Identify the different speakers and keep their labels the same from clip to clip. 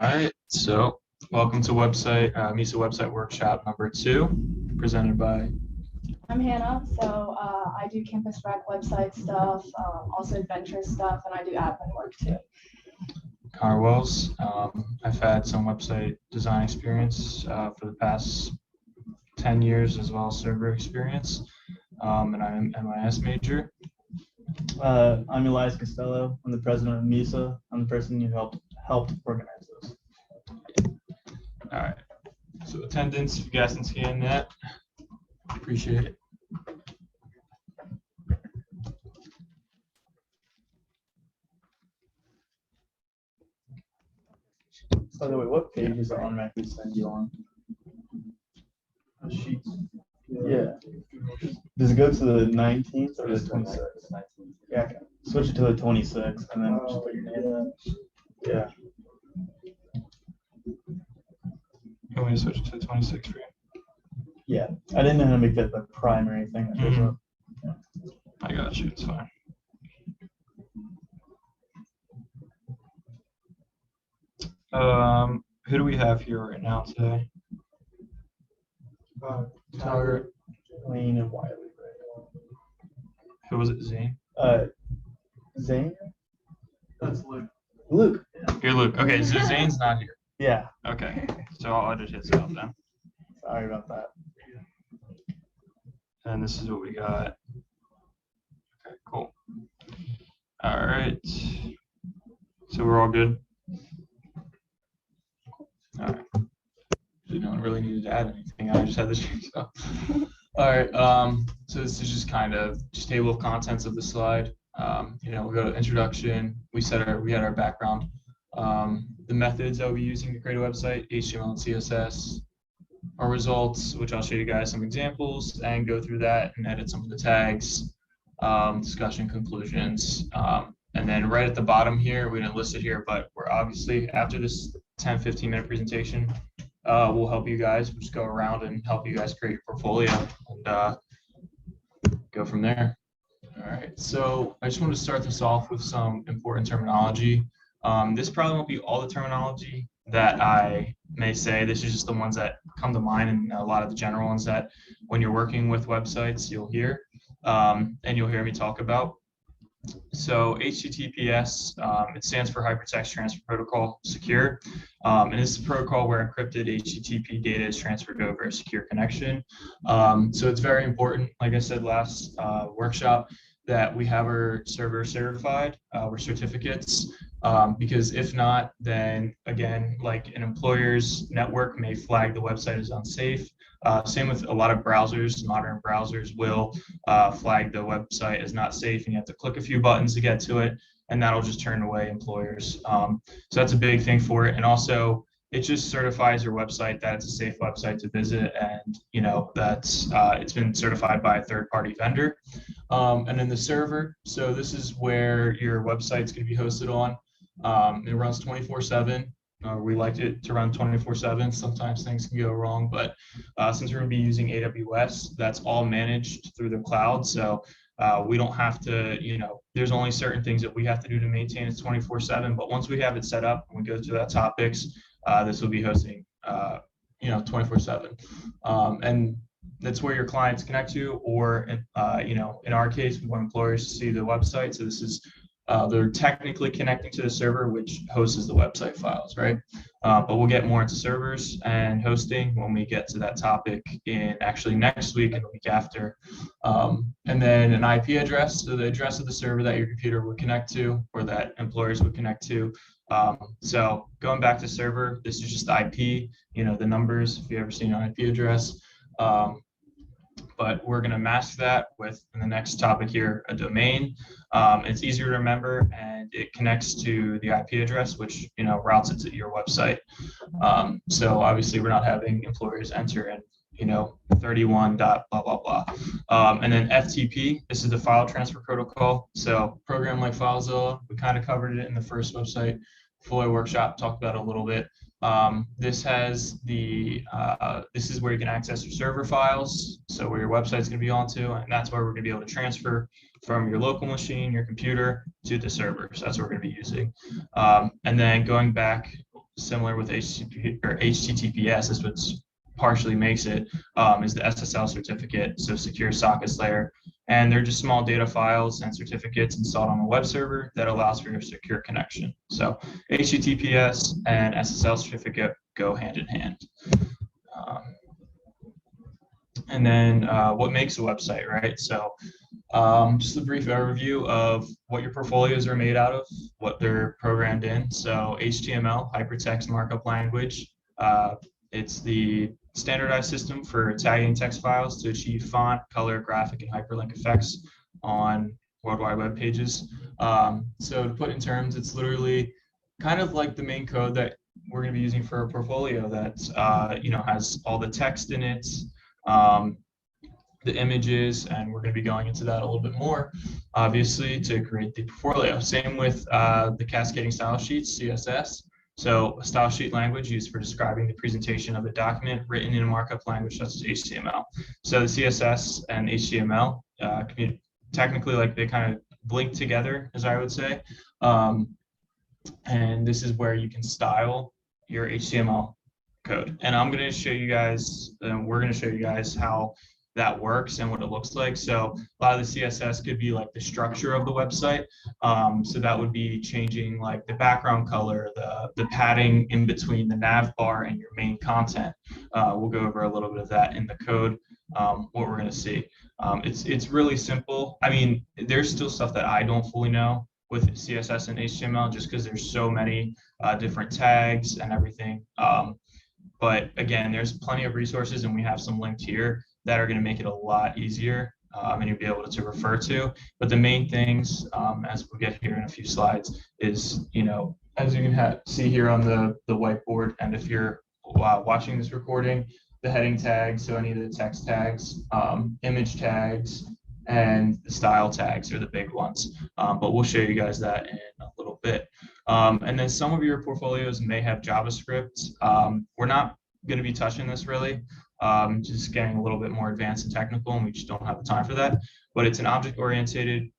Speaker 1: All right, so welcome to MISA website workshop number 2, presented by.
Speaker 2: I'm Hannah, so I do campus rec website stuff, also adventure stuff, and I do admin work too.
Speaker 1: Connor Wells. I've had some website design experience for the past 10 years, as well as server experience, and I'm an MIS major.
Speaker 3: I'm Elias Costello. I'm the president of MISA. I'm the person who helped organize this.
Speaker 1: All right, so attendance, if you guys can scan that, appreciate it.
Speaker 3: By the way, what page does it automatically send you on?
Speaker 4: Sheets.
Speaker 3: Yeah. Does it go to the 19th or the 26th? Yeah. Okay. Switch it to the 26th and then just put your name in. Yeah.
Speaker 1: You want me to switch it to the 26th for you?
Speaker 3: Yeah. I didn't know how to make that the primary thing that shows up. Yeah.
Speaker 1: I got you, it's fine. Who do we have here right now today?
Speaker 3: Tyler, Lane, and Wiley.
Speaker 1: Who was it, Zane?
Speaker 3: Zane?
Speaker 4: That's Luke.
Speaker 3: Luke.
Speaker 1: Here, Luke. Okay, so Zane's not here.
Speaker 3: Yeah.
Speaker 1: Okay, so I'll edit his out then.
Speaker 3: Sorry about that.
Speaker 1: And this is what we got. Okay, cool. All right. So we're all good. All right. No one really needed to add anything. I just had this. So. All right. So this is just kind of just table of contents of the slide. We'll go to introduction. We had our background. The methods that we'll be using to create a website: HTML and CSS. Our results, which I'll show you guys some examples and go through that and edit some of the tags. Discussion, conclusions, and then right at the bottom here, we didn't list it here, but we're obviously after this 10-15 minute presentation, we'll help you guys. We'll just go around and help you guys create your portfolio and go from there. All right, so I just want to start this off with some important terminology. This probably won't be all the terminology that I may say. This is just the ones that come to mind, and a lot of the general ones that when you're working with websites, you'll hear, and you'll hear me talk about. So HTTPS, it stands for Hypertext Transfer Protocol Secure, and this is a protocol where encrypted HTTP data is transferred over a secure connection. So it's very important, like I said last workshop, that we have our server certified, our certificates, because if not, then again, like an employer's network may flag the website as unsafe. Same with a lot of browsers. Modern browsers will flag the website as not safe, and you have to click a few buttons to get to it, and that'll just turn away employers. So that's a big thing for it. And also, it just certifies your website that it's a safe website to visit, and that's it's been certified by a third-party vendor. And then the server. So this is where your website's going to be hosted on. It runs 24/7. We like it to run 24/7. Sometimes things can go wrong, but since we're going to be using AWS, that's all managed through the cloud. So we don't have to, there's only certain things that we have to do to maintain it 24/7. But once we have it set up and we go through that topics, this will be hosting, 24/7. And that's where your clients connect to, or, in our case, we want employers to see the website. So this is they're technically connecting to the server, which hosts the website files, right? But we'll get more into servers and hosting when we get to that topic in actually next week and the week after. And then an IP address, so the address of the server that your computer would connect to or that employers would connect to. So going back to server, this is just IP, the numbers, if you've ever seen an IP address. But we're going to mask that with, in the next topic here, a domain. It's easier to remember, and it connects to the IP address, which routes it to your website. So obviously, we're not having employers enter in 31 dot blah blah blah. And then FTP. This is the file transfer protocol. So program like FileZilla, we kind of covered it in the first website Floyd workshop. Talked about it a little bit. This has this is where you can access your server files, so where your website's going to be onto, and that's where we're going to be able to transfer from your local machine, your computer, to the server. So that's what we're going to be using. And then going back similar with HTTP or HTTPS, is what's partially makes it, is the SSL certificate, so secure sockets layer. And they're just small data files and certificates installed on a web server that allows for your secure connection. So HTTPS and SSL certificate go hand in hand. And then what makes a website, right? So just a brief overview of what your portfolios are made out of, what they're programmed in. So HTML, hypertext markup language. It's the standardized system for tagging text files to achieve font, color, graphic, and hyperlink effects on World Wide Web pages. So to put in terms, it's literally kind of like the main code that we're going to be using for a portfolio that has all the text in it, the images, and we're going to be going into that a little bit more, obviously, to create the portfolio. Same with the cascading style sheets, CSS. So a style sheet language used for describing the presentation of a document written in a markup language such as HTML. So the CSS and HTML, technically, like, they kind of link together, as I would say. And this is where you can style your HTML code. And I'm going to show you guys, and we're going to show you guys how that works and what it looks like. So a lot of the CSS could be like the structure of the website. So that would be changing like the background color, the padding in between the nav bar and your main content. We'll go over a little bit of that in the code, what we're going to see. It's really simple. I mean, there's still stuff that I don't fully know with CSS and HTML just because there's so many different tags and everything. But again, there's plenty of resources, and we have some linked here that are going to make it a lot easier, and you'll be able to refer to. But the main things, as we'll get here in a few slides, is, as you can see here on the whiteboard, and if you're watching this recording, the heading tags, so any of the text tags, image tags, and the style tags are the big ones. But we'll show you guys that in a little bit. And then some of your portfolios may have JavaScript. We're not going to be touching this really. Just getting a little bit more advanced and technical, and we just don't have the time for that. But it's an object-oriented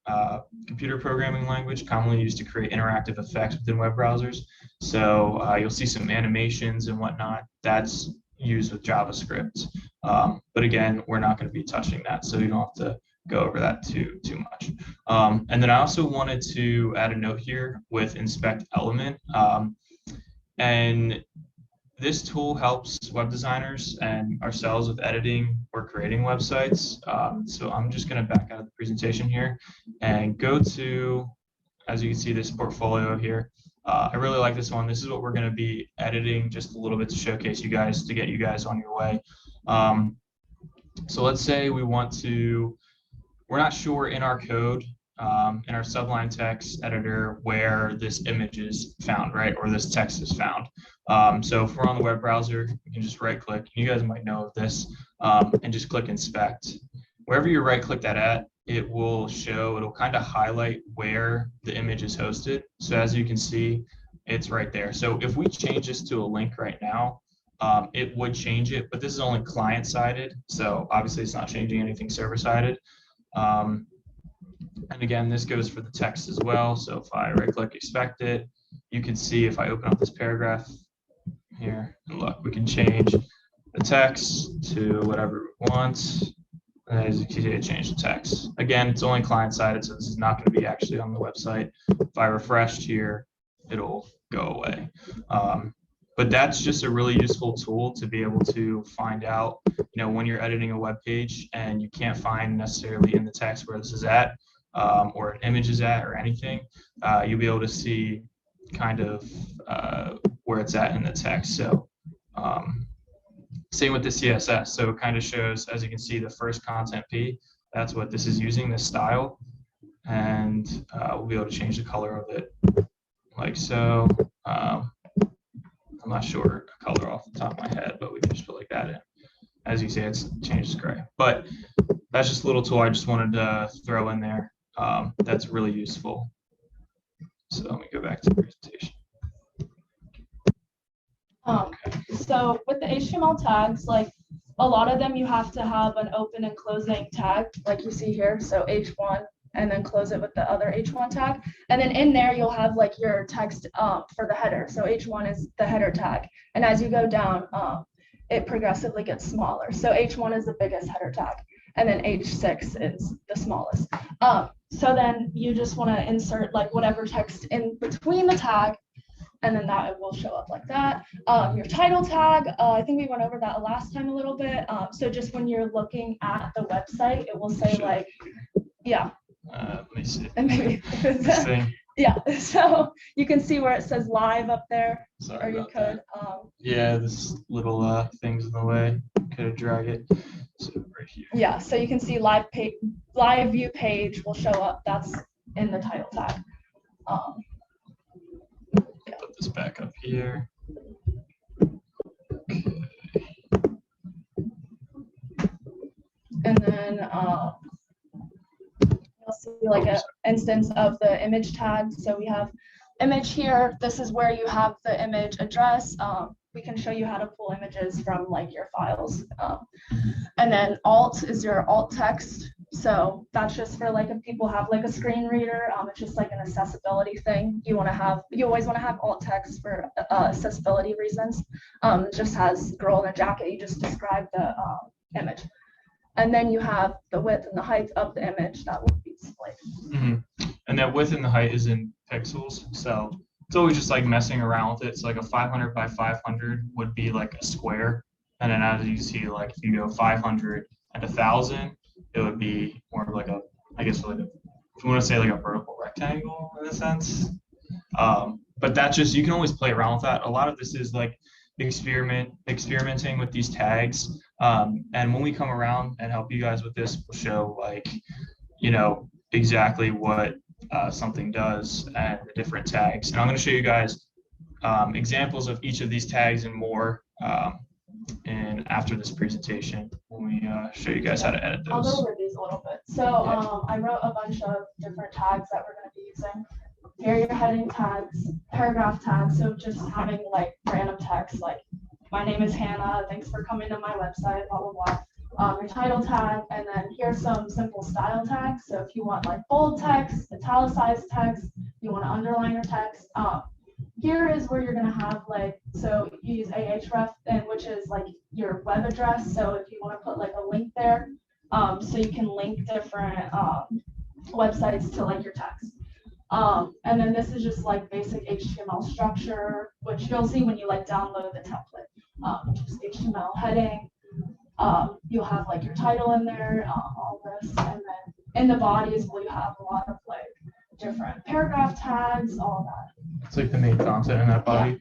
Speaker 1: computer programming language commonly used to create interactive effects within web browsers. So you'll see some animations and whatnot. That's used with JavaScript. But again, we're not going to be touching that, so you don't have to go over that too much. And then I also wanted to add a note here with inspect element. And this tool helps web designers and ourselves with editing or creating websites. So I'm just going to back out of the presentation here and go to, as you can see, this portfolio here. I really like this one. This is what we're going to be editing just a little bit to showcase you guys, to get you guys on your way. So let's say we want to, we're not sure in our code, in our subline text editor, where this image is found, right? Or this text is found. So if we're on the web browser, you can just right click. You guys might know of this, and just click inspect. Wherever you right click that at, it will show, it'll kind of highlight where the image is hosted. So as you can see, it's right there. So if we change this to a link right now, it would change it, but this is only client-sided. So obviously it's not changing anything server-sided. And again, this goes for the text as well. So if I right click expect it, you can see if I open up this paragraph here, and look, we can change the text to whatever we want. And as you can see, it changed the text. Again, it's only client-sided, so this is not going to be actually on the website. If I refreshed here, it'll go away. But that's just a really useful tool to be able to find out, when you're editing a web page and you can't find necessarily in the text where this is at, or an image is at, or anything, you'll be able to see kind of where it's at in the text. So same with the CSS. So it kind of shows, as you can see, the first content P, that's what this is using, this style. And we'll be able to change the color of it like so. I'm not sure a color off the top of my head, but we can just put like that in. As you see, it's changed to gray. But that's just a little tool I just wanted to throw in there. That's really useful. So let me go back to the presentation.
Speaker 2: So with the HTML tags, like a lot of them, you have to have an open and closing tag, like you see here. So H1, and then close it with the other H1 tag. And then in there, you'll have like your text for the header. So H1 is the header tag. And as you go down, it progressively gets smaller. So H1 is the biggest header tag, and then H6 is the smallest. So then you just want to insert like whatever text in between the tag, and then that will show up like that. Your title tag, I think we went over that last time a little bit. So just when you're looking at the website, it will say like, yeah.
Speaker 1: Let me see.
Speaker 2: And maybe
Speaker 1: This thing.
Speaker 2: yeah, so you can see where it says live up there.
Speaker 1: Sorry
Speaker 2: Or you
Speaker 1: about
Speaker 2: could,
Speaker 1: that. Yeah, this little thing's in the way. Could drag it. So right here.
Speaker 2: yeah, so you can see live view page will show up. That's in the title tag.
Speaker 1: Put this back up here. Okay.
Speaker 2: And then you'll see like an instance of the image tag. So we have image here. This is where you have the image address. We can show you how to pull images from like your files. And then alt is your alt text. So that's just for like if people have like a screen reader, it's just like an accessibility thing. You always want to have alt text for accessibility reasons. It just has girl in a jacket. You just describe the image. And then you have the width and the height of the image that will be displayed.
Speaker 1: Mm-hmm. And that width and the height is in pixels. So it's always just like messing around with it. So like a 500 by 500 would be like a square. And then as you see, like if you go 500 and 1,000, it would be more like a, I guess like a, if you want to say like a vertical rectangle in a sense. But that's just, you can always play around with that. A lot of this is like experimenting with these tags. And when we come around and help you guys with this, we'll show like, you know, exactly what something does and the different tags. And I'm going to show you guys examples of each of these tags and more and after this presentation when we show you guys how to edit
Speaker 2: I'll
Speaker 1: those.
Speaker 2: go over these a little bit. So I wrote a bunch of different tags that we're going to be using. Here are your heading tags, paragraph tags. So just having like random text like, my name is Hannah, thanks for coming to my website, blah, blah, blah. Your title tag, and then here's some simple style tags. So if you want like bold text, italicized text, you want to underline your text. Here is where you're going to have like, so you use ahref, and which is like your web address. So if you want to put like a link there, so you can link different websites to like your text. And then this is just like basic HTML structure, which you'll see when you like download the template. Just HTML heading. You'll have like your title in there, all this, and then in the bodies will you have a lot of like different paragraph tags, all that.
Speaker 1: It's like the main content in that body.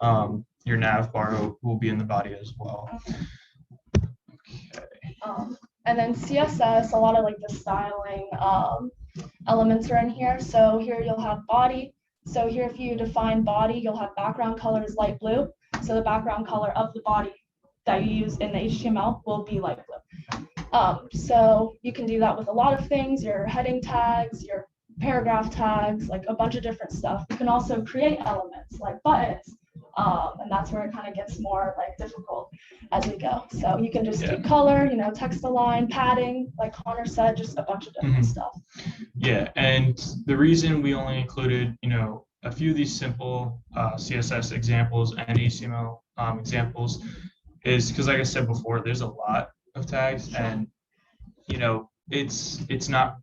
Speaker 1: Yeah. Your nav bar will be in the body as well.
Speaker 2: Okay. And then CSS, a lot of like the styling elements are in here. So here you'll have body. So here if you define body, you'll have background color is light blue. So the background color of the body that you use in the HTML will be light blue. So you can do that with a lot of things, your heading tags, your paragraph tags, like a bunch of different stuff. You can also create elements like buttons. And that's where it kind of gets more like difficult as we go. So you can just do color, you know, text align, padding, like Connor said, just a bunch of different stuff.
Speaker 1: Yeah, and the reason we only included, you know, a few of these simple CSS examples and HTML examples is because, like I said before, there's a lot of tags, and you know, it's not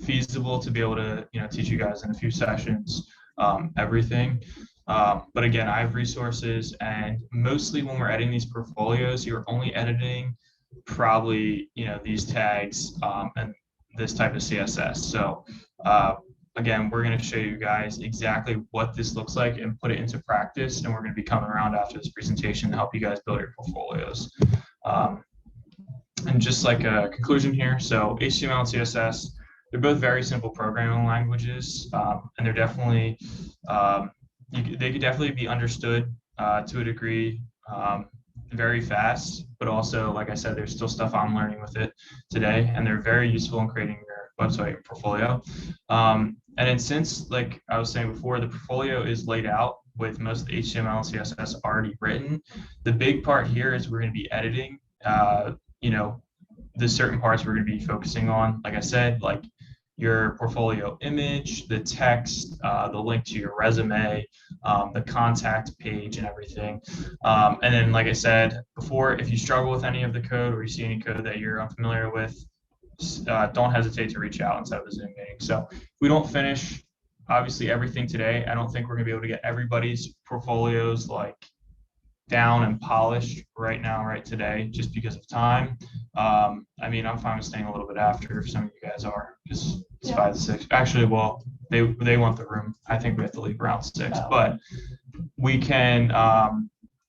Speaker 1: feasible to be able to, you know, teach you guys in a few sessions everything. But again, I have resources, and mostly when we're editing these portfolios, you're only editing probably, you know, these tags and this type of CSS. So again, we're going to show you guys exactly what this looks like and put it into practice. And we're going to be coming around after this presentation to help you guys build your portfolios. And just like a conclusion here, so HTML and CSS, they're both very simple programming languages, and they're definitely, they could definitely be understood to a degree very fast, but also, like I said, there's still stuff I'm learning with it today, and they're very useful in creating your website portfolio. And then since, like I was saying before, the portfolio is laid out with most of the HTML and CSS already written, the big part here is we're going to be editing, you know, the certain parts we're going to be focusing on, like I said, like, your portfolio image, the text, the link to your resume, the contact page and everything. And then, like I said before, if you struggle with any of the code or you see any code that you're unfamiliar with, don't hesitate to reach out inside of the Zoom meeting. So if we don't finish, obviously, everything today, I don't think we're gonna be able to get everybody's portfolios like down and polished right now, right today, just because of time. I mean, I'm fine with staying a little bit after if some of you guys are, because it's
Speaker 2: Yeah.
Speaker 1: 5 to 6. Actually, well, they want the room. I think we have to leave around 6,
Speaker 2: No.
Speaker 1: but we can,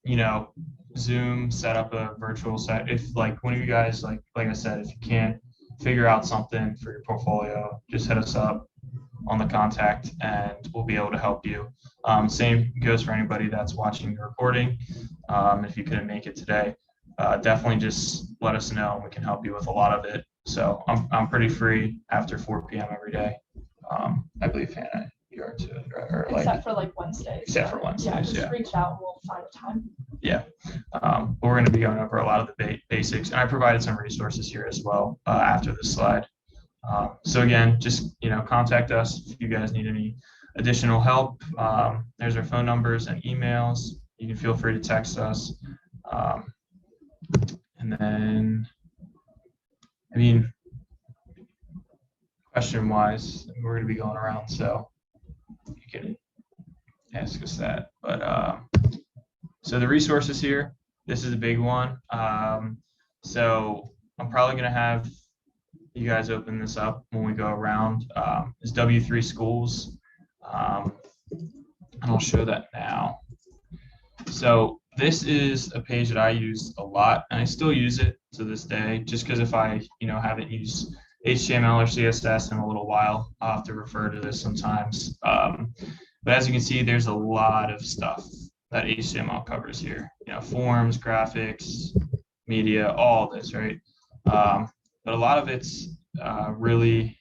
Speaker 1: you know, Zoom set up a virtual set. If like one of you guys, like I said, if you can't figure out something for your portfolio, just hit us up on the contact and we'll be able to help you. Same goes for anybody that's watching the recording. If you couldn't make it today, definitely just let us know and we can help you with a lot of it. So I'm pretty free after 4 p.m. every day. I believe Hannah, you are too, or like,
Speaker 2: Except for like Wednesdays.
Speaker 1: except for Wednesdays,
Speaker 2: Yeah, just
Speaker 1: yeah.
Speaker 2: reach out and we'll find a time.
Speaker 1: Yeah, we're going to be going over a lot of the basics, and I provided some resources here as well after this slide. So again, just contact us if you guys need any additional help. There's our phone numbers and emails. You can feel free to text us. And then, I mean, question-wise, we're going to be going around, so you can ask us that. But so the resources here, this is a big one. So I'm probably going to have you guys open this up when we go around. It's W3 Schools. And I'll show that now. So this is a page that I use a lot, and I still use it to this day, just because if I haven't used HTML or CSS in a little while, I'll have to refer to this sometimes. But as you can see, there's a lot of stuff that HTML covers here. Forms, graphics, media, all this, right? But a lot of it's really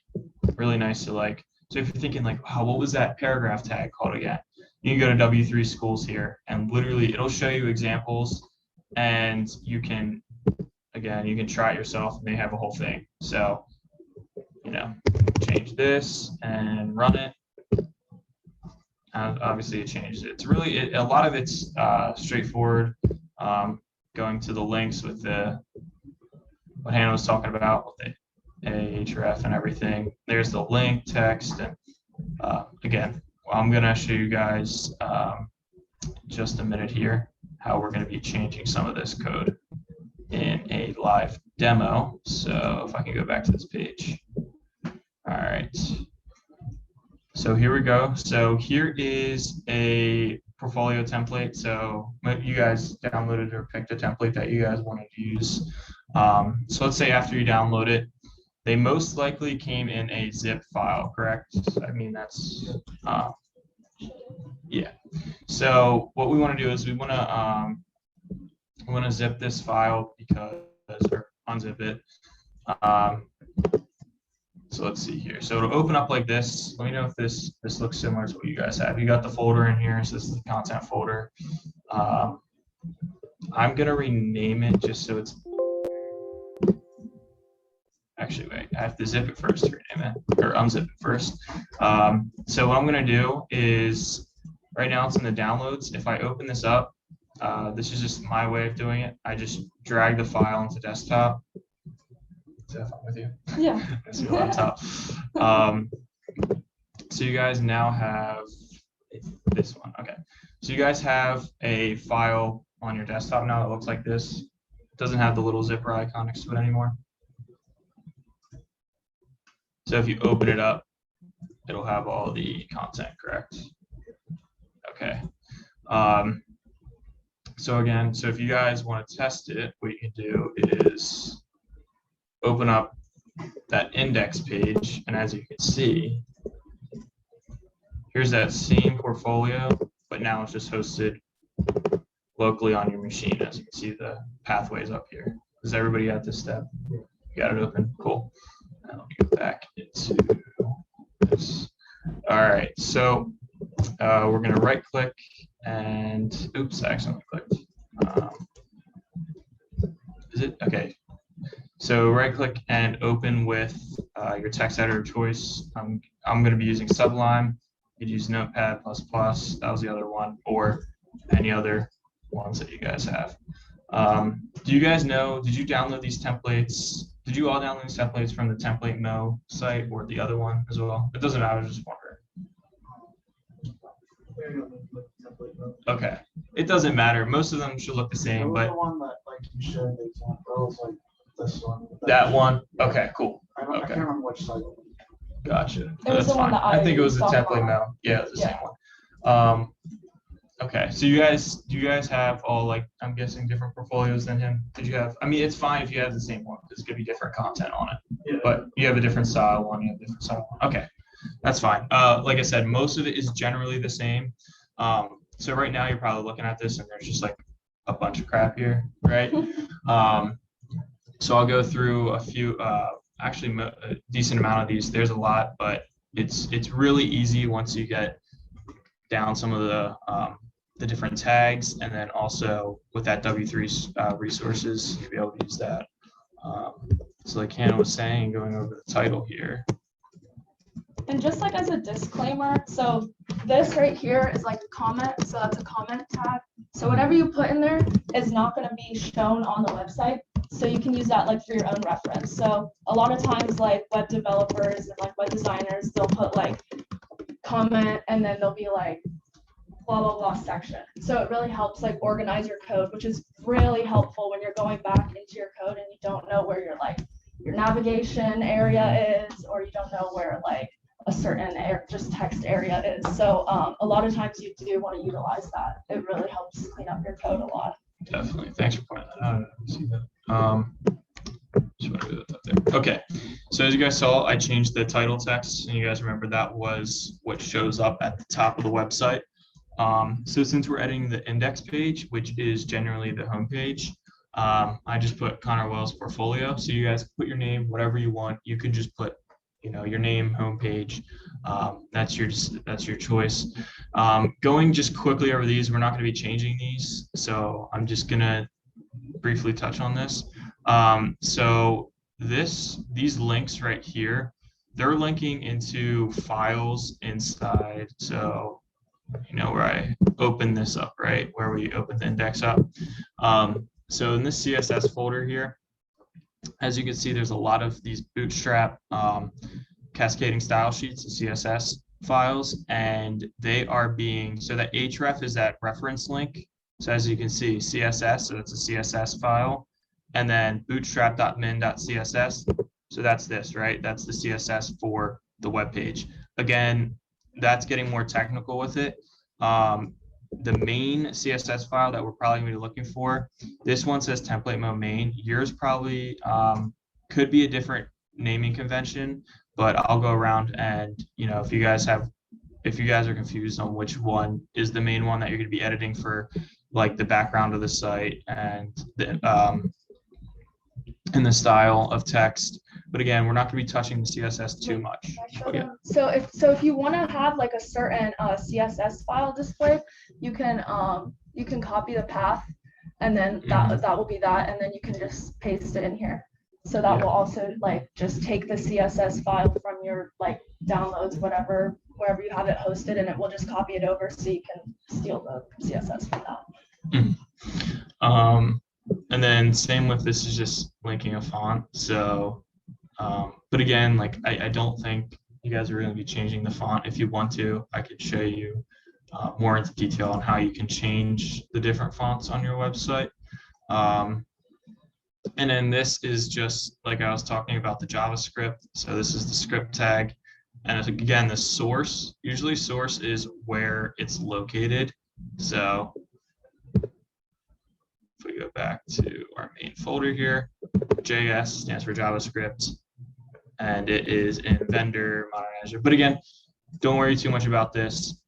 Speaker 1: nice to like. So if you're thinking like, wow, what was that paragraph tag called again? You can go to W3 Schools here, and literally it'll show you examples, and you can try it yourself, and they have a whole thing. So, change this and run it. And obviously it changed it. It's really, a lot of it's straightforward. Going to the links with what Hannah was talking about with the ahref and everything. There's the link, text, and again, I'm going to show you guys just a minute here how we're going to be changing some of this code in a live demo. So if I can go back to this page. All right. So here we go. So here is a portfolio template. So you guys downloaded or picked a template that you guys wanted to use. So let's say after you download it, they most likely came in a zip file, correct? I mean, that's, yeah. So what we want to do is we want to zip this file or unzip it. So let's see here. So it'll open up like this. Let me know if this looks similar to what you guys have. You got the folder in here. So this is the content folder. I'm going to rename it just so it's, actually, wait, I have to zip it first to rename it, or unzip it first. So what I'm going to do is, right now it's in the downloads. If I open this up, this is just my way of doing it. I just drag the file into desktop. Is that fine with you?
Speaker 2: Yeah.
Speaker 1: That's your laptop. So you guys now have this one. Okay. So you guys have a file on your desktop now that looks like this. It doesn't have the little zipper icon next to it anymore. So if you open it up, it'll have all the content, correct? Okay. So again, so if you guys want to test it, what you can do is open up that index page, and as you can see, here's that same portfolio, but now it's just hosted locally on your machine. As you can see, the pathways up here. Does everybody at this step? You got it open? Cool. Now let me go back into this. All right, so we're going to right click and, oops, I accidentally clicked. Is it? Okay. So right click and open with your text editor choice. I'm going to be using Sublime. You could use Notepad++. That was the other one, or any other ones that you guys have. Do you guys know, did you download these templates? Did you all download these templates from the Template Mo site or the other one as well? It doesn't matter, I was just wondering. Okay, it doesn't matter. Most of them should look the same, but
Speaker 4: The one that like you showed the example was like this one.
Speaker 1: that one, okay, cool.
Speaker 4: I
Speaker 1: Okay.
Speaker 4: can't remember which site.
Speaker 1: Gotcha.
Speaker 2: It was
Speaker 1: That's
Speaker 2: the one
Speaker 1: fine.
Speaker 2: that
Speaker 1: I think it
Speaker 2: I
Speaker 1: was the
Speaker 2: saw
Speaker 1: Template
Speaker 2: online.
Speaker 1: Mail. Yeah, it was the same one. Okay, so do you guys have all, like, I'm guessing different portfolios than him? Did you have, I mean, it's fine if you have the same one, there's gonna be different content on it.
Speaker 4: Yeah.
Speaker 1: But you have a different style one, you have a different style one. Okay, that's fine. Like I said, most of it is generally the same. So right now you're probably looking at this and there's just like a bunch of crap here, right? So I'll go through a few, actually a decent amount of these. There's a lot, but it's really easy once you get down some of the different tags, and then also with that W3 resources, you'll be able to use that. So like Hannah was saying, going over the title here.
Speaker 2: And just like as a disclaimer, so this right here is like a comment, so that's a comment tag. So whatever you put in there is not going to be shown on the website. So you can use that like for your own reference. So a lot of times like web developers and like web designers, they'll put like comment and then they'll be like blah, blah, blah section. So it really helps like organize your code, which is really helpful when you're going back into your code and you don't know where your navigation area is, or you don't know where like a certain just text area is. So a lot of times you do want to utilize that. It really helps clean up your code a lot.
Speaker 1: Definitely. Thanks for pointing that out. I didn't see that. Just want to do that up there. Okay. So as you guys saw, I changed the title text, and you guys remember that was what shows up at the top of the website. So since we're editing the index page, which is generally the home page, I just put Connor Wells portfolio. So you guys put your name, whatever you want. You could just put, your name, homepage. That's your choice. Going just quickly over these, we're not going to be changing these, so I'm just going to briefly touch on this. So these links right here, they're linking into files inside. So where I open this up, right, where we open the index up. So in this CSS folder here, as you can see, there's a lot of these bootstrap cascading style sheets and CSS files, and they are being, so that href is that reference link. So as you can see, CSS, so that's a CSS file, and then bootstrap.min.css. So that's this, right? That's the CSS for the web page. Again, that's getting more technical with it. The main CSS file that we're probably going to be looking for, this one says template mo main. Yours probably could be a different naming convention, but I'll go around and if you guys are confused on which one is the main one that you're going to be editing for, like the background of the site and the style of text. But again, we're not going to be touching the CSS too much. Okay.
Speaker 2: So if you want to have like a certain CSS file displayed, you can copy the path, and then that will be that, and then you can just paste it in here. So that will also like just take the CSS file from your like downloads, wherever you have it hosted, and it will just copy it over, so you can steal the CSS from that.
Speaker 1: And then same with this is just linking a font. So but again, like I don't think you guys are going to be changing the font. If you want to, I could show you more into detail on how you can change the different fonts on your website. And then this is just like I was talking about the JavaScript. So this is the script tag. And again, the source, usually source is where it's located. So if we go back to our main folder here, JS stands for JavaScript, and it is in vendor monitor. But again, don't worry too much about this.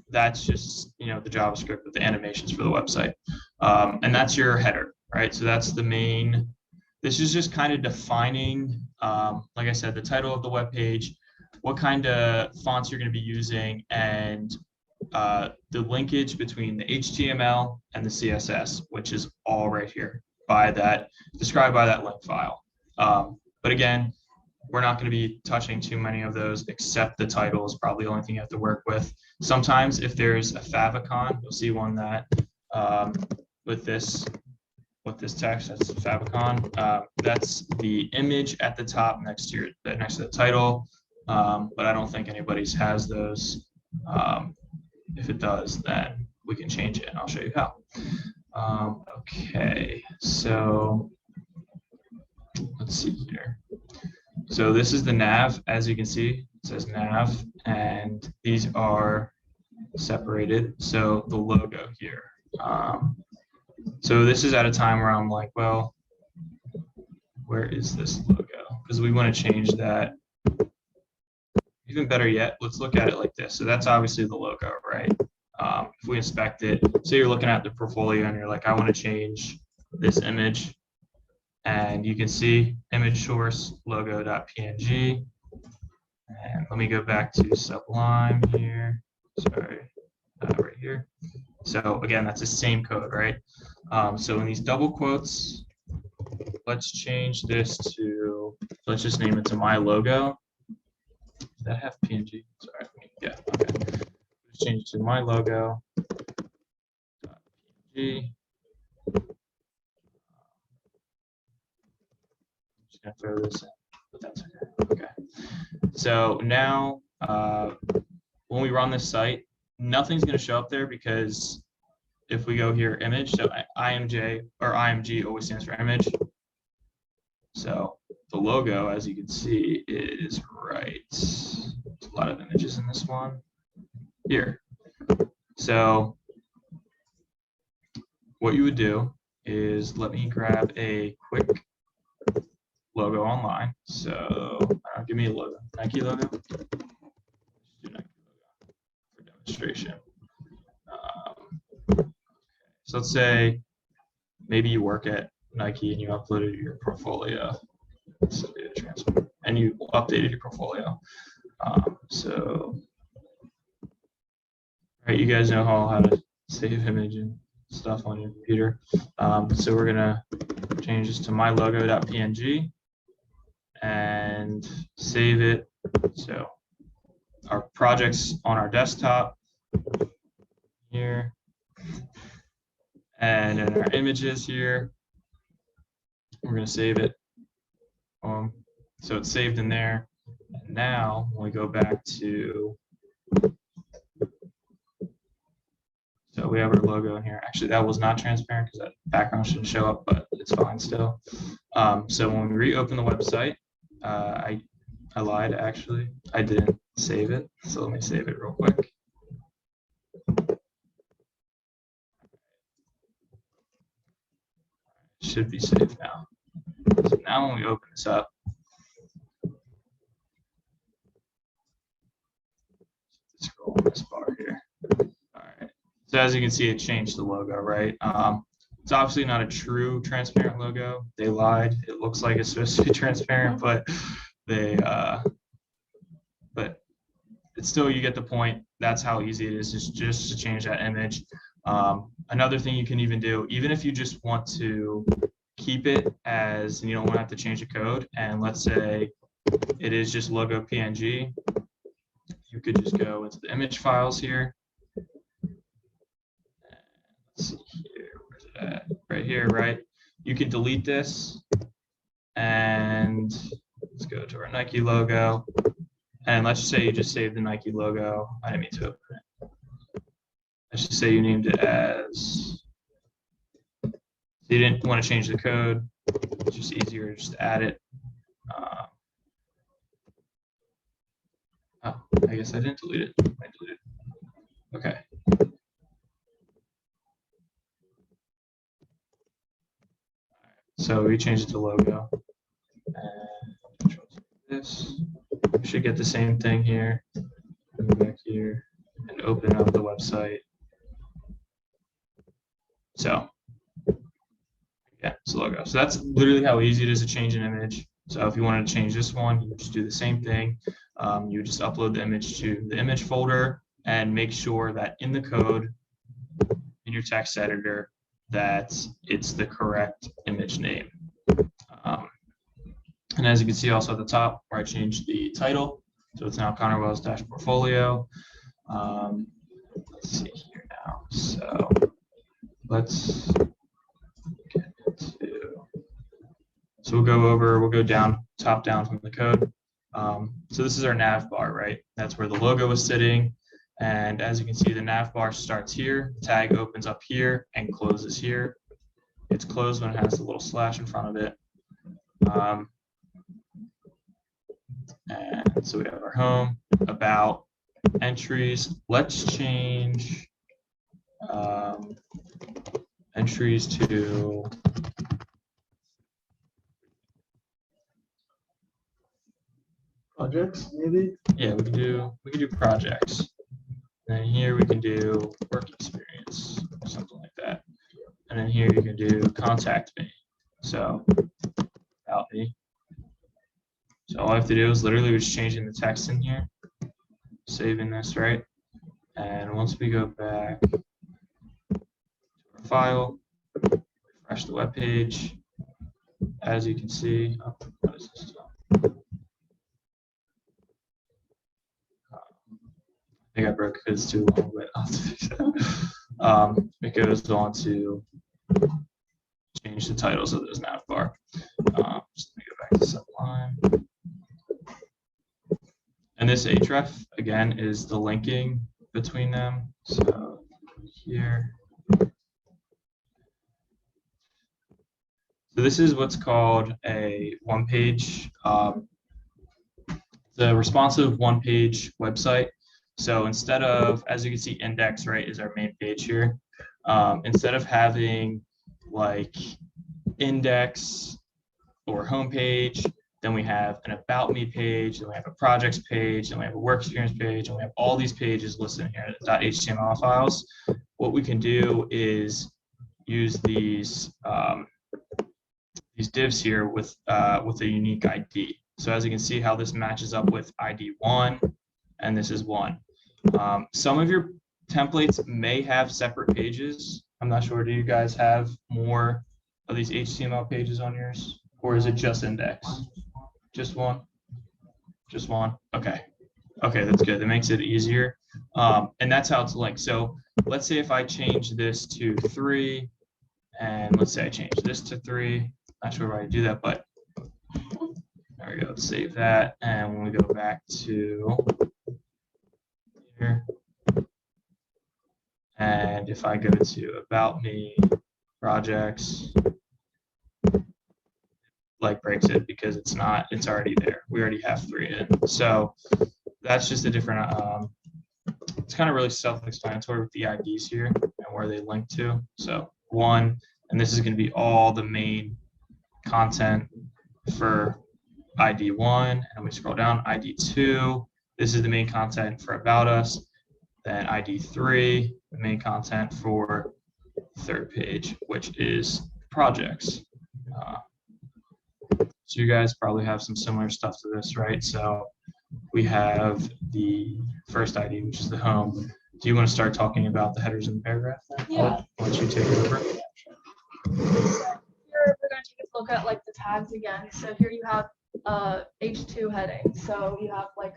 Speaker 1: That's just, the JavaScript with the animations for the website. And that's your header, right? So that's the main, this is just kind of defining, like I said, the title of the web page, what kind of fonts you're going to be using, and the linkage between the HTML and the CSS, which is all right here described by that link file. But again, we're not going to be touching too many of those, except the title is probably the only thing you have to work with. Sometimes if there's a favicon, you'll see one that with this text, that's favicon. That's the image at the top next to the title. But I don't think anybody's has those. If it does, then we can change it, and I'll show you how. Okay, so let's see here. So this is the nav. As you can see, it says nav, and these are separated. So the logo here. So this is at a time where I'm like, well, where is this logo? Because we want to change that. Even better yet, let's look at it like this. So that's obviously the logo, right? If we inspect it, say you're looking at the portfolio and you're like, I want to change this image. And you can see image source logo.png. And let me go back to Sublime here. Sorry, right here. So again, that's the same code, right? So in these double quotes, let's change this to, let's just name it to my logo. Does that have PNG? Sorry, yeah, okay. Let's change it to my logo. PNG. Just gonna throw this in, but that's okay. Okay. So now, when we run this site, nothing's gonna show up there because if we go here, image, so IMJ or IMG always stands for image. So the logo, as you can see, is right. There's a lot of images in this one here. So what you would do is, let me grab a quick logo online. So give me a logo, Nike logo. Let's do Nike logo for demonstration. So let's say maybe you work at Nike and you uploaded your portfolio. So data transfer, and you updated your portfolio. So, right, you guys know how to save image and stuff on your computer. So we're gonna change this to mylogo.png and save it. So our project's on our desktop here, and in our images here, we're gonna save it. So it's saved in there. And now when we go back to, so we have our logo in here. Actually, that was not transparent because that background shouldn't show up, but it's fine still. So when we reopen the website, I lied actually. I didn't save it. So let me save it real quick. It should be saved now. So now when we open this up, scroll on this bar here. All right. So as you can see, it changed the logo, right? It's obviously not a true transparent logo. They lied. It looks like it's supposed to be transparent, but but it's still, you get the point. That's how easy it is just to change that image. Another thing you can even do, even if you just want to keep it as, and you don't want to have to change the code, and let's say it is just logo PNG, you could just go into the image files here. Let's see here, where's it at? Right here, right? You can delete this, and let's go to our Nike logo. And let's just say you just saved the Nike logo. I didn't mean to open it. Let's just say you named it as, so you didn't want to change the code. It's just easier just to add it. Oh, I guess I didn't delete it. I deleted it. Okay. So we changed it to logo. And this. We should get the same thing here. Go back here and open up the website. So yeah, it's a logo. So that's literally how easy it is to change an image. So if you wanted to change this one, you would just do the same thing. You would just upload the image to the image folder and make sure that in the code, in your text editor, that it's the correct image name. And as you can see also at the top where I changed the title, so it's now Connor Wells Dash Portfolio. Let's see here now. So let's get into, so we'll go down, top down from the code. So this is our nav bar, right? That's where the logo is sitting. And as you can see, the nav bar starts here, tag opens up here and closes here. It's closed when it has a little slash in front of it. And so we have our home, about, entries. Let's change entries to
Speaker 4: Projects, maybe?
Speaker 1: yeah, we can do projects. And then here we can do work experience or something like that. And then here you can do contact me. So about me. So all I have to do is literally just changing the text in here, saving this, right? And once we go back to our file, refresh the web page, as you can see, oh, what is this? I think I broke it 'cause it's too long, but I'll have to fix it. It goes on to change the titles of this nav bar. Just let me go back to Sublime. And this href, again, is the linking between them. So here. So this is what's called a one-page, the responsive one-page website. So instead of, as you can see, index, right, is our main page here. Instead of having like index or homepage, then we have an about me page, then we have a projects page, then we have a work experience page, and we have all these pages listed here, .html files. What we can do is use these divs here with a unique ID. So as you can see how this matches up with ID 1, and this is 1. Some of your templates may have separate pages. I'm not sure. Do you guys have more of these HTML pages on yours, or is it just index? Just one? Just one? Okay. Okay, that's good. That makes it easier. And that's how it's linked. So let's say if I change this to 3, and let's say I change this to 3. Not sure why I do that, but there we go. Save that. And when we go back to here, and if I go to about me, projects, like breaks it because it's already there. We already have 3 in. So that's just a different, it's kind of really self-explanatory with the IDs here and where they link to. So 1, and this is going to be all the main content for ID 1, and we scroll down, ID 2, this is the main content for about us, then ID 3, the main content for the 3rd page, which is projects. So you guys probably have some similar stuff to this, right? So we have the first ID, which is the home. Do you want to start talking about the headers and paragraph then?
Speaker 2: Yeah.
Speaker 1: Why don't you take it over?
Speaker 2: Here we're going to take a look at like the tags again. So here you have H2 heading. So you have like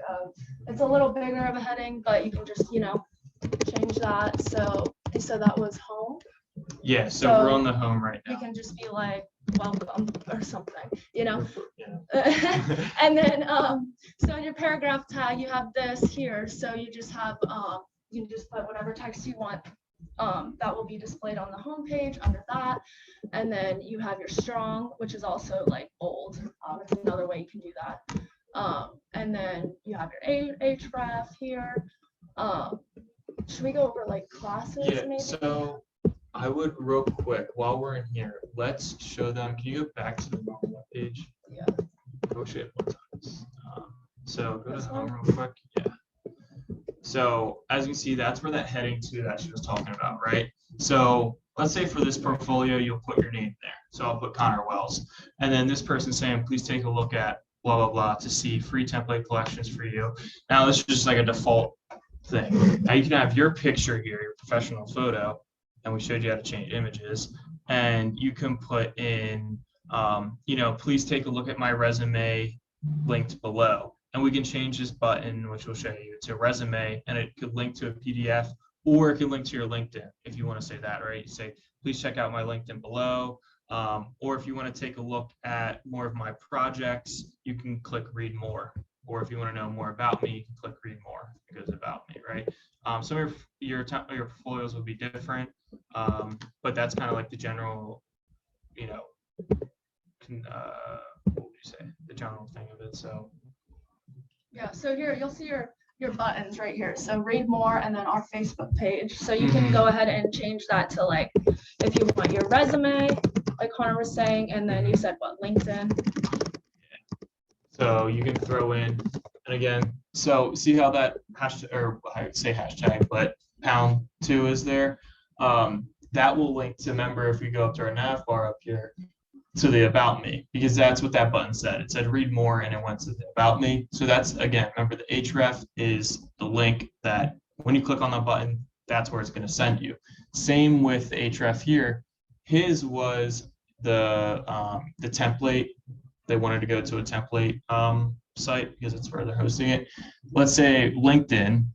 Speaker 2: it's a little bigger of a heading, but you can just, change that. So they said that was home.
Speaker 1: Yeah, so we're on the home right
Speaker 2: You
Speaker 1: now.
Speaker 2: can just be like, welcome or something,
Speaker 1: Yeah.
Speaker 2: And then, so in your paragraph tag, you have this here. So you just have, you can just put whatever text you want. That will be displayed on the home page under that. And then you have your strong, which is also like bold. It's another way you can do that. And then you have your href here. Should we go over like classes
Speaker 1: Yeah,
Speaker 2: maybe?
Speaker 1: so I would real quick, while we're in here, let's show them. Can you go back to the normal web page?
Speaker 2: Yeah.
Speaker 1: Go show it one times. So go to
Speaker 2: This
Speaker 1: home
Speaker 2: one?
Speaker 1: real quick. Yeah. So as you can see, that's where that heading to that she was talking about, right? So let's say for this portfolio, you'll put your name there. So I'll put Connor Wells. And then this person saying, please take a look at blah, blah, blah to see free template collections for you. Now this is just like a default thing. Now you can have your picture here, your professional photo, and we showed you how to change images. And you can put in you know, please take a look at my resume linked below. And we can change this button, which will show you, to resume, and it could link to a PDF, or it could link to your LinkedIn if you want to say that, right? You say, please check out my LinkedIn below. Or if you want to take a look at more of my projects, you can click read more. Or if you want to know more about me, you can click read more. It goes about me, right? Some of your portfolios will be different, but that's kind of like the general, you know, what would you say? The general thing of it. So
Speaker 2: Yeah, so here you'll see your buttons right here. So read more and then our Facebook page. So you can go ahead and change that to like if you want your resume, like Connor was saying, and then you said what, LinkedIn.
Speaker 1: So you can throw in, and again, so see how that hashtag, or I would say hashtag, but #2 is there. That will link to, remember, if we go up to our nav bar up here, to the about me, because that's what that button said. It said read more and it went to the about me. So that's, again, remember, the href is the link that when you click on the button, that's where it's going to send you. Same with the href here. His was the template. They wanted to go to a template site because it's where they're hosting it. Let's say LinkedIn.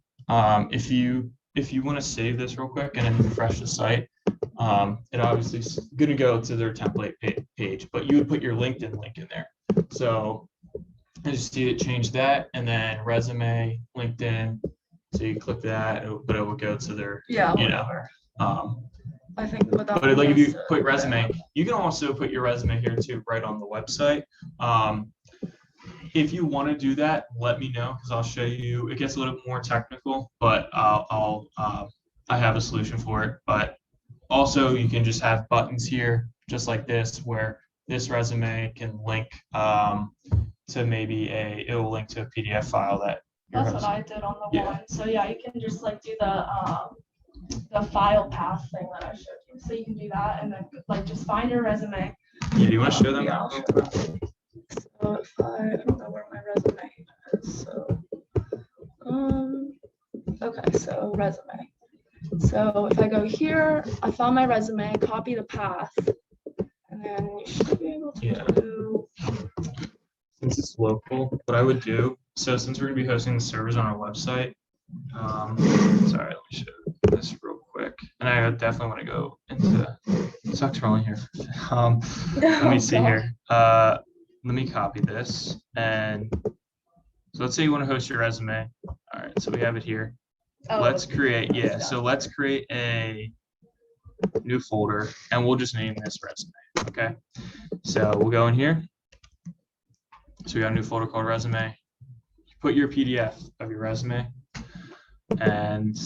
Speaker 1: If you want to save this real quick and then refresh the site, it obviously is going to go to their template page, but you would put your LinkedIn link in there. So I just see it change that, and then resume, LinkedIn. So you click that, but it will go to their,
Speaker 2: Yeah,
Speaker 1: you
Speaker 2: whatever.
Speaker 1: know.
Speaker 2: I think without
Speaker 1: But like if you
Speaker 2: MISA,
Speaker 1: put resume, you can also put your resume here too, right on the website. If you want to do that, let me know because I'll show you. It gets a little bit more technical, but I have a solution for it. But also, you can just have buttons here, just like this, where this resume can link to maybe it will link to a PDF file that.
Speaker 2: that's what I did on the one. So yeah, you can just like do the file path thing that I showed you. So you can do that and then like just find your resume.
Speaker 1: Yeah, do you want to show them?
Speaker 2: Yeah, I'll show them. So if I don't know where my resume is, so okay, so resume. So if I go here, I found my resume, copy the path, and then you should be able to do.
Speaker 1: Since it's local, what I would do, so since we're gonna be hosting the servers on our website, sorry, let me show this real quick. And I definitely want to go into, sucks for only here. Let me see here. Let me copy this. And so let's say you want to host your resume. All right, so we have it here. Let's create, so let's create a new folder and we'll just name this resume. Okay, so we'll go in here. So we got a new folder called resume. Put your PDF of your resume. And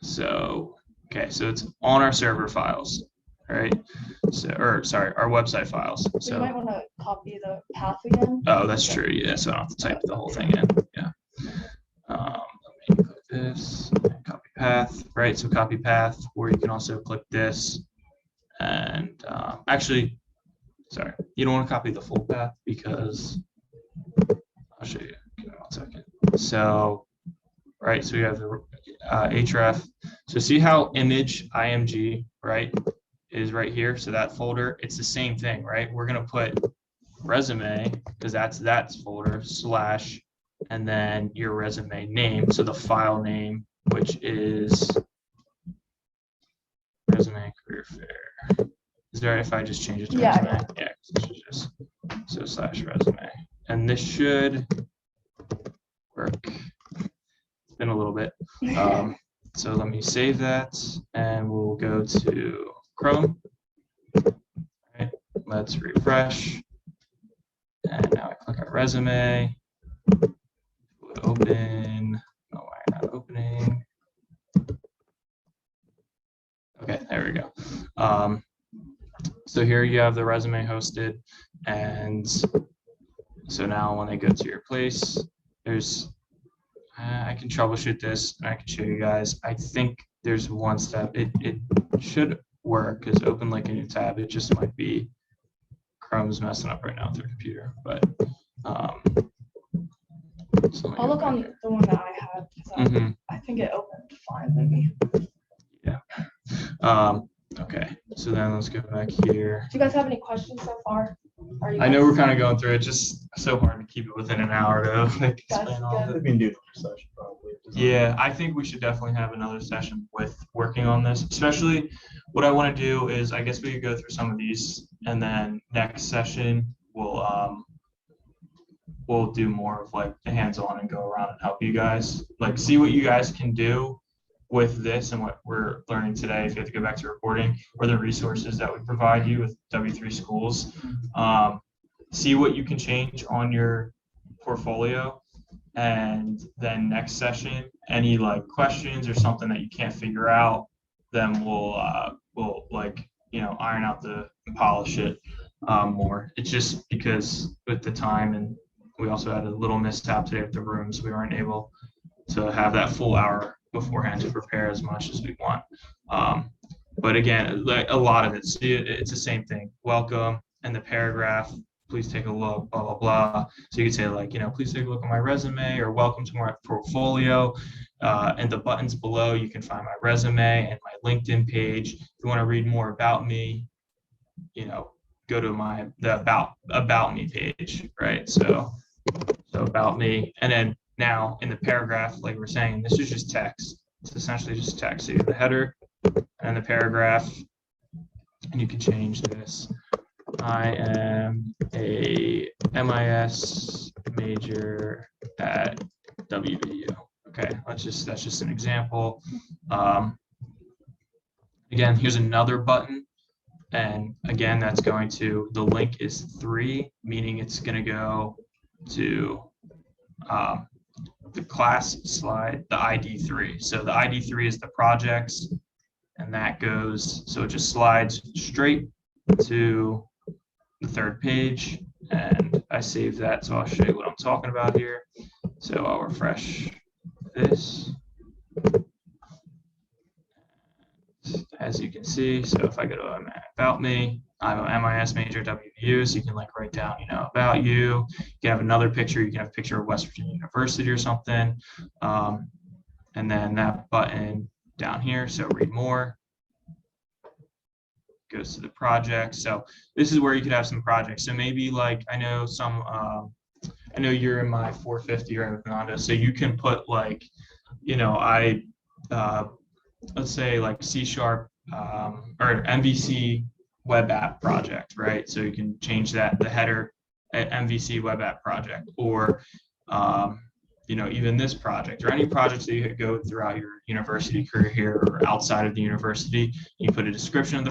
Speaker 1: so, okay, so it's on our server files, all right? So, or sorry, our website files.
Speaker 2: So you might want to copy the path again.
Speaker 1: Oh, that's true. Yeah, so I don't have to type the whole thing in. Yeah. Let me click this, copy path, right? So copy path, or you can also click this. And actually, sorry, you don't want to copy the full path because I'll show you. Give me 1 second. So, right, so we have the href. So see how image img, right, is right here. So that folder, it's the same thing, right? We're gonna put resume because that's folder slash, and then your resume name. So the file name, which is resume career fair. Is there if I just change it to resume? Yeah, this is just so slash resume, and this should work. It's been a little bit. So let me save that, and we'll go to Chrome. All right, let's refresh, and now I click on resume. We'll open. Oh, why not opening? Okay, there we go. So here you have the resume hosted, and so now when I go to your place, there's I can troubleshoot this and I can show you guys. I think there's one step. It should work because open like a new tab. It just might be Chrome's messing up right now with their computer, but so
Speaker 2: I'll look on the one that I had because I think it opened fine maybe.
Speaker 1: Yeah. Okay, so then let's go back here.
Speaker 2: Do you guys have any questions so far?
Speaker 1: I know we're kind of going through it, just so hard to keep it within an hour to like explain all of
Speaker 3: We
Speaker 1: it.
Speaker 3: can do another session probably.
Speaker 1: Yeah, I think we should definitely have another session with working on this, especially what I want to do is I guess we could go through some of these and then next session we'll do more of like the hands-on and go around and help you guys, like see what you guys can do with this and what we're learning today. If you have to go back to recording or the resources that we provide you with W3 schools, see what you can change on your portfolio. And then next session, any like questions or something that you can't figure out, then we'll like, you know, iron out and polish it more. It's just because with the time, and we also had a little mishap today with the rooms, we weren't able to have that full hour beforehand to prepare as much as we want. But again, like a lot of it's the same thing. Welcome and the paragraph. Please take a look, blah, blah, blah. So you could say like, you know, please take a look at my resume or welcome to my portfolio. And the buttons below, you can find my resume and my LinkedIn page. If you want to read more about me, you know, go to the about me page, right? So about me. And then now in the paragraph, like we're saying, this is just text. It's essentially just text. So you have the header and the paragraph, and you can change this. I am a MIS major at WVU. Okay, that's just an example. Again, here's another button. And again, that's going to, the link is 3, meaning it's going to go to the class slide, the ID 3. So the ID 3 is the projects, and that goes, so it just slides straight to the 3rd page, and I saved that, so I'll show you what I'm talking about here. So I'll refresh this. As you can see, so if I go to about me, I'm a MIS major at WVU, so you can like write down, you know, about you. You can have another picture. You can have a picture of West Virginia University or something. And then that button down here, so read more, goes to the project. So this is where you could have some projects. So maybe like, I know you're in my 450 right with Nanda, so you can put like, you know, let's say like C# or MVC web app project, right? So you can change that, the header at MVC web app project, or you know, even this project or any projects that you could go throughout your university career here or outside of the university. You put a description of the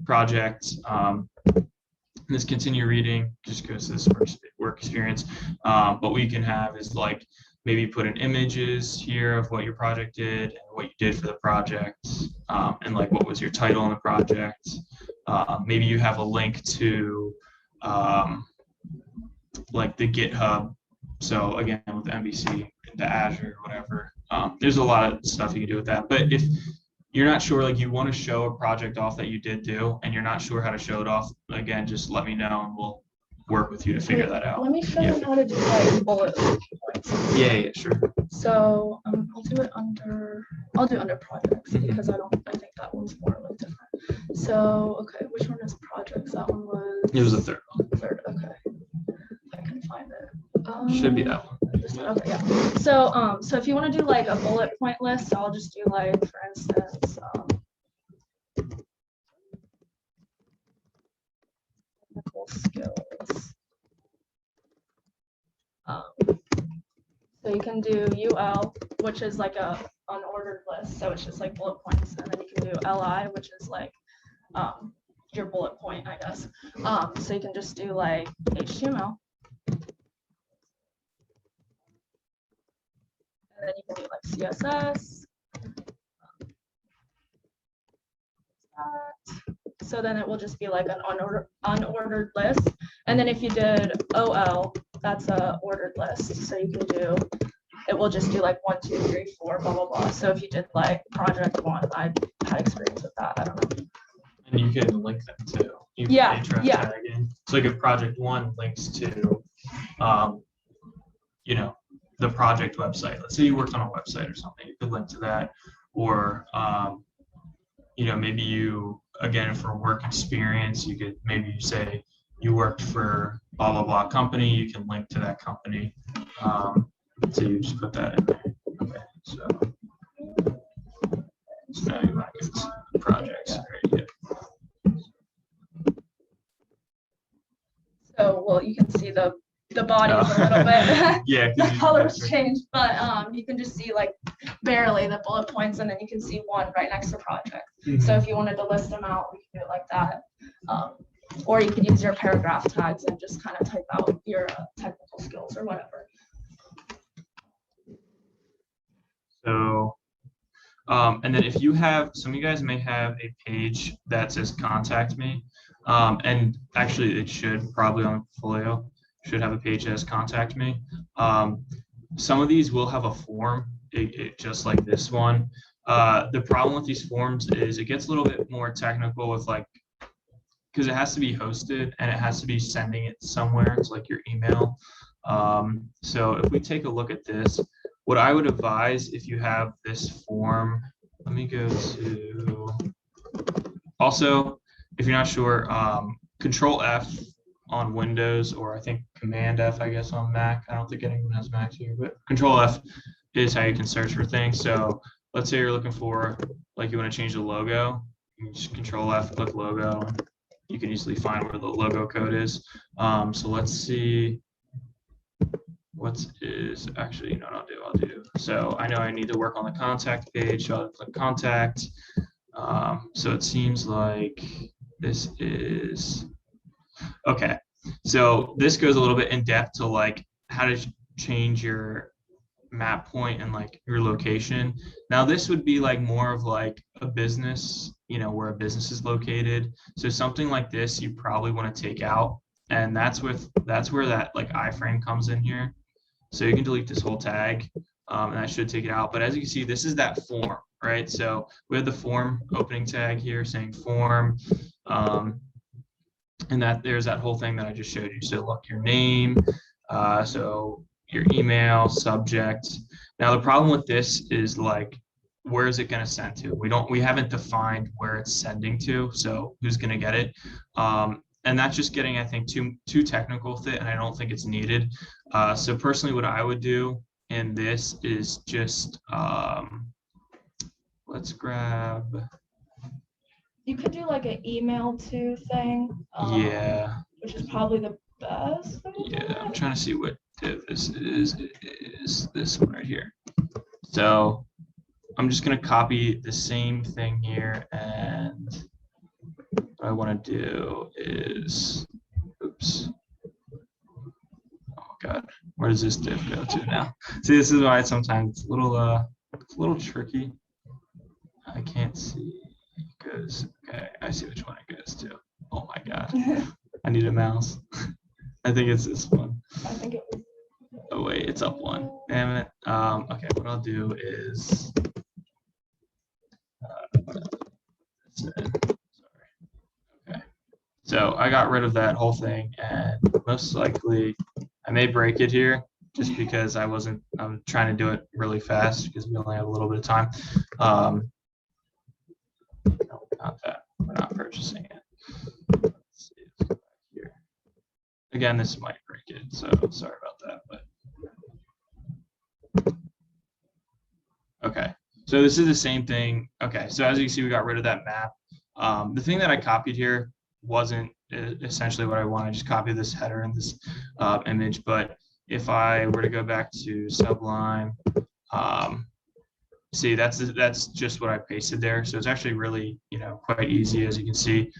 Speaker 1: project. This continue reading just goes to this work experience. But what you can have is like maybe put in images here of what your project did and what you did for the project, and like what was your title on the project. Maybe you have a link to like the GitHub. So again, with MVC, the Azure, whatever. There's a lot of stuff you can do with that. But if you're not sure, like you want to show a project off that you did do, and you're not sure how to show it off, again, just let me know and we'll work with you to figure that out.
Speaker 2: Let me show you how to do like bullet points.
Speaker 1: Yeah, sure.
Speaker 2: So I'll do under projects because I think that one's more like different. So okay, which one is projects? That one was.
Speaker 1: It was the 3rd one.
Speaker 2: 3rd, okay. I can find it.
Speaker 1: Should be that one.
Speaker 2: This one, okay, yeah. So if you want to do like a bullet point list, I'll just do like, for instance, technical skills. So you can do UL, which is like a unordered list, so it's just like bullet points, and then you can do LI, which is like your bullet point, I guess. So you can just do like HTML. And then you can do like CSS. So then it will just be like an unordered list. And then if you did OL, that's a ordered list. So you can do, it will just do like 1, 2, 3, 4, blah, blah, blah. So if you did like project 1, I had experience with that. I don't know.
Speaker 1: And you can link them too. You can tag in. So like if project 1 links to, you know, the project website. Let's say you worked on a website or something, you could link to that, or you know, maybe you, again, for work experience, you could maybe say you worked for blah, blah, blah company. You can link to that company. So you just put that in there. Okay, so now you want to get to projects. Right? Yeah.
Speaker 2: So, well, you can see the body is a little bit,
Speaker 1: Yeah,
Speaker 2: the colors changed, but you can just see like barely the bullet points, and then you can see one right next to project. So if you wanted to list them out, we can do it like that. Or you can use your paragraph tags and just kind of type out your technical skills or whatever.
Speaker 1: So, and then if you have, some of you guys may have a page that says contact me. And actually it should probably on the portfolio, should have a page that says contact me. Some of these will have a form, just like this one. The problem with these forms is it gets a little bit more technical with like, because it has to be hosted and it has to be sending it somewhere. It's like your email. So if we take a look at this, what I would advise if you have this form, let me go to, also, if you're not sure, Control F on Windows, or I think Command F, I guess, on Mac. I don't think anyone has Mac here, but Control F is how you can search for things. So let's say you're looking for, like you want to change the logo, you just Control F, click logo, and you can easily find where the logo code is. So let's see. What is actually, no, I'll do. So I know I need to work on the contact page, so I'll click contact. So it seems like this is, okay. So this goes a little bit in depth to like how to change your map point and like your location. Now this would be like more of like a business, you know, where a business is located. So something like this, you probably want to take out. And that's where that like iframe comes in here. So you can delete this whole tag, and I should take it out. But as you can see, this is that form, right? So we have the form opening tag here saying form, and that there's that whole thing that I just showed you. So look, your name, so your email, subject. Now the problem with this is like, where is it going to send to? We haven't defined where it's sending to. So who's going to get it? And that's just getting, I think, too technical with it, and I don't think it's needed. So personally, what I would do in this is just, let's grab.
Speaker 2: You could do like an email to thing.
Speaker 1: Yeah.
Speaker 2: Which is probably the best.
Speaker 1: Yeah, I'm trying to see what div this is. It is this one right here. So I'm just going to copy the same thing here, and what I want to do is, oops. Oh God, where does this div go to now? See, this is why sometimes it's a little tricky. I can't see because, okay, I see which one it goes to. Oh my God, I need a mouse. I think it's this one.
Speaker 2: I think it was.
Speaker 1: Oh wait, it's up one. Damn it. Okay, what I'll do is, sorry. Okay. So I got rid of that whole thing, and most likely I may break it here just because I'm trying to do it really fast because we only have a little bit of time. No, not that. We're not purchasing it. Let's see, let's go back here. Again, this might break it, so sorry about that. But okay, so this is the same thing. Okay, so as you can see, we got rid of that map. The thing that I copied here wasn't essentially what I want. I just copied this header and this image. But if I were to go back to Sublime, see, that's just what I pasted there. So it's actually really, quite easy. As you can see,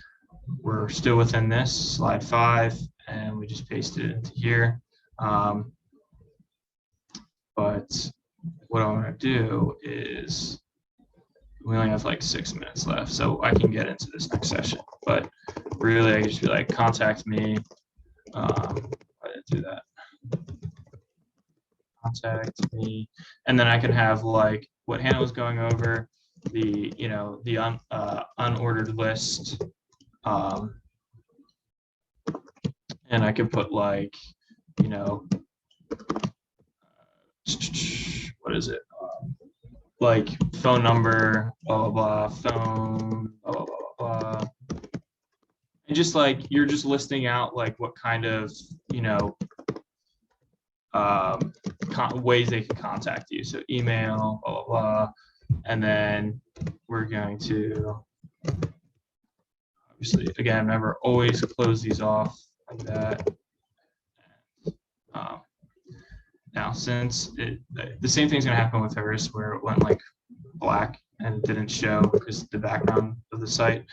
Speaker 1: we're still within this slide 5, and we just pasted it into here. But what I want to do is, we only have like 6 minutes left, so I can get into this next session. But really, I just be like, contact me. I didn't do that. Contact me, and then I can have like what Hannah was going over, the the unordered list, and I could put like what is it? like phone number, blah, blah, blah, phone, blah, blah, blah, blah, blah. And just like, you're just listing out like what kind of, ways they can contact you. So email, blah, blah, blah. And then we're going to, obviously, again, remember, always close these off like that. Now, since the same thing's gonna happen with hers, where it went like black and didn't show because the background of the site.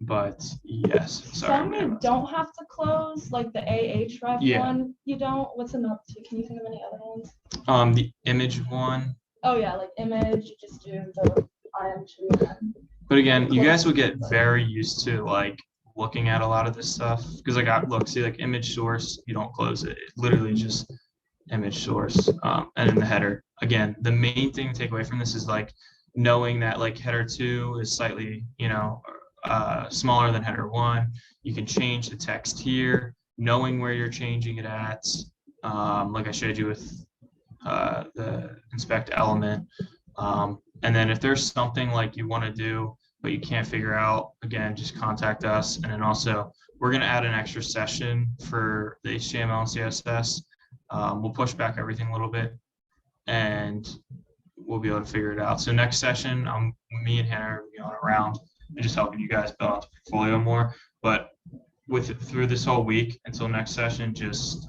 Speaker 1: But yes, sorry.
Speaker 2: Some you don't have to close, like the AHREF
Speaker 1: Yeah.
Speaker 2: one, you don't. What's another two? Can you think of any other ones?
Speaker 1: The image one.
Speaker 2: Oh yeah, like image, you just do the IM2.
Speaker 1: But again, you guys will get very used to like looking at a lot of this stuff because look, see like image source, you don't close it. It literally just image source. And in the header, again, the main thing to take away from this is like knowing that like header 2 is slightly, smaller than header 1. You can change the text here, knowing where you're changing it at. Like I showed you with the inspect element. And then if there's something like you want to do, but you can't figure out, again, just contact us. And then also we're going to add an extra session for the HTML and CSS. We'll push back everything a little bit and we'll be able to figure it out. So next session, me and Hannah are going around and just helping you guys build out the portfolio more. But through this whole week until next session, just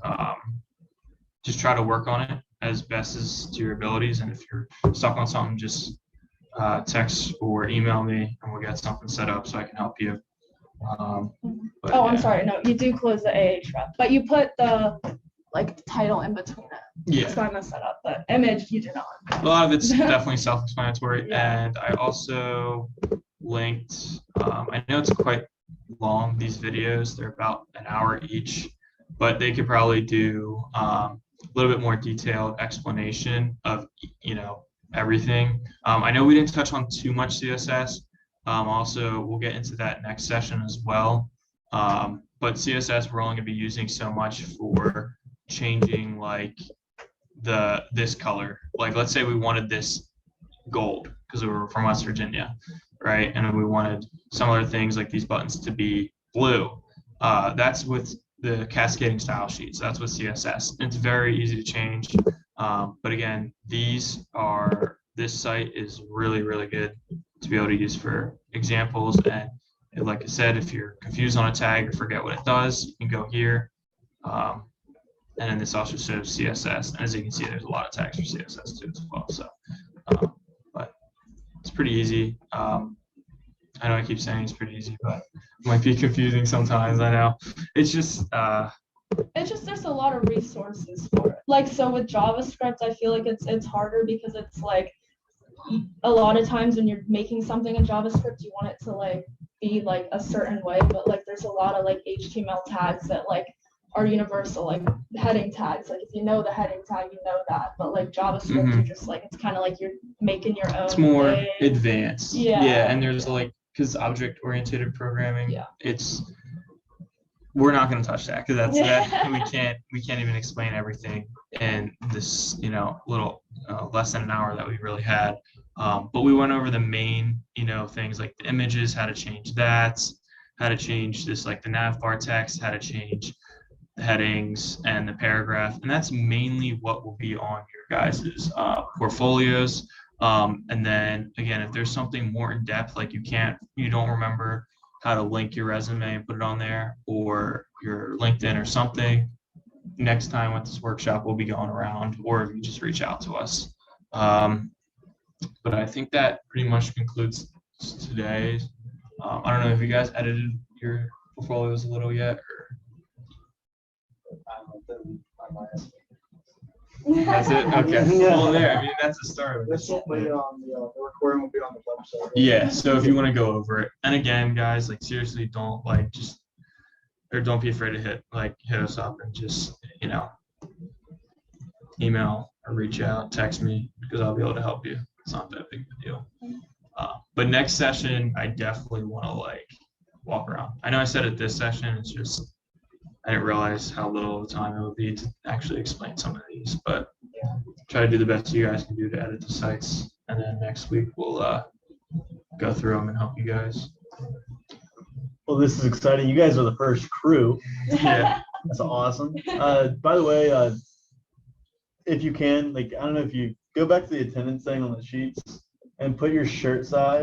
Speaker 1: try to work on it as best as to your abilities. And if you're stuck on something, just text or email me and we'll get something set up so I can help you.
Speaker 2: I'm sorry. No, you do close the AHREF, but you put the title in between it.
Speaker 1: Yeah.
Speaker 2: So I messed that up. But image, you do not.
Speaker 1: A lot of it's definitely self-explanatory.
Speaker 2: Yeah.
Speaker 1: And I also linked, I know it's quite long, these videos, they're about an hour each, but they could probably do a little bit more detailed explanation of, everything. I know we didn't touch on too much CSS. Also, we'll get into that next session as well. But CSS, we're only gonna be using so much for changing like this color. Like let's say we wanted this gold because we were from West Virginia, right? And we wanted some other things like these buttons to be blue. That's with the cascading style sheets. That's with CSS. It's very easy to change. But again, this site is really, really good to be able to use for examples. And like I said, if you're confused on a tag or forget what it does, you can go here. And then this also shows CSS. And as you can see, there's a lot of tags for CSS too as well. So, but it's pretty easy. I know I keep saying it's pretty easy, but it might be confusing sometimes. I know. It's just
Speaker 2: there's a lot of resources for it. Like so with JavaScript, I feel like it's harder because it's like a lot of times when you're making something in JavaScript, you want it to like be like a certain way, but like there's a lot of like HTML tags that like are universal, like heading tags. Like if you know the heading tag, you know that. But like JavaScript, you're just like it's kind of like you're making your own.
Speaker 1: It's more
Speaker 2: thing.
Speaker 1: advanced.
Speaker 2: Yeah.
Speaker 1: Yeah, and there's like because object-oriented programming.
Speaker 2: Yeah.
Speaker 1: We're not going to touch that because we can't even explain everything in this little less than an hour that we really had. But we went over the main things like the images, how to change that, how to change this like the nav bar text, how to change the headings and the paragraph, and that's mainly what will be on your guys's portfolios. And then again, if there's something more in depth, like you don't remember how to link your resume and put it on there, or your LinkedIn or something, next time with this workshop, we'll be going around, or if you just reach out to us. But I think that pretty much concludes today. I don't know if you guys edited your portfolios a little yet, or that's it. Okay.
Speaker 3: Yeah.
Speaker 1: Well, there. I mean, that's the start of it.
Speaker 4: This will be on the recording will be on the website.
Speaker 1: Yeah. So if you want to go over it, and again, guys, like seriously, don't don't be afraid to hit us up and just email or reach out, text me, because I'll be able to help you. It's not that big of a deal. But next session, I definitely want to walk around. I know I said it this session. It's just I didn't realize how little of the time it would be to actually explain some of these, but try to do the best you guys can do to edit the sites. And then next week we'll go through them and help you guys.
Speaker 3: Well, this is exciting. You guys are the first crew.
Speaker 1: Yeah.
Speaker 3: That's awesome. By the way, if you can, like, I don't know if you go back to the attendance thing on the sheets and put your shirt size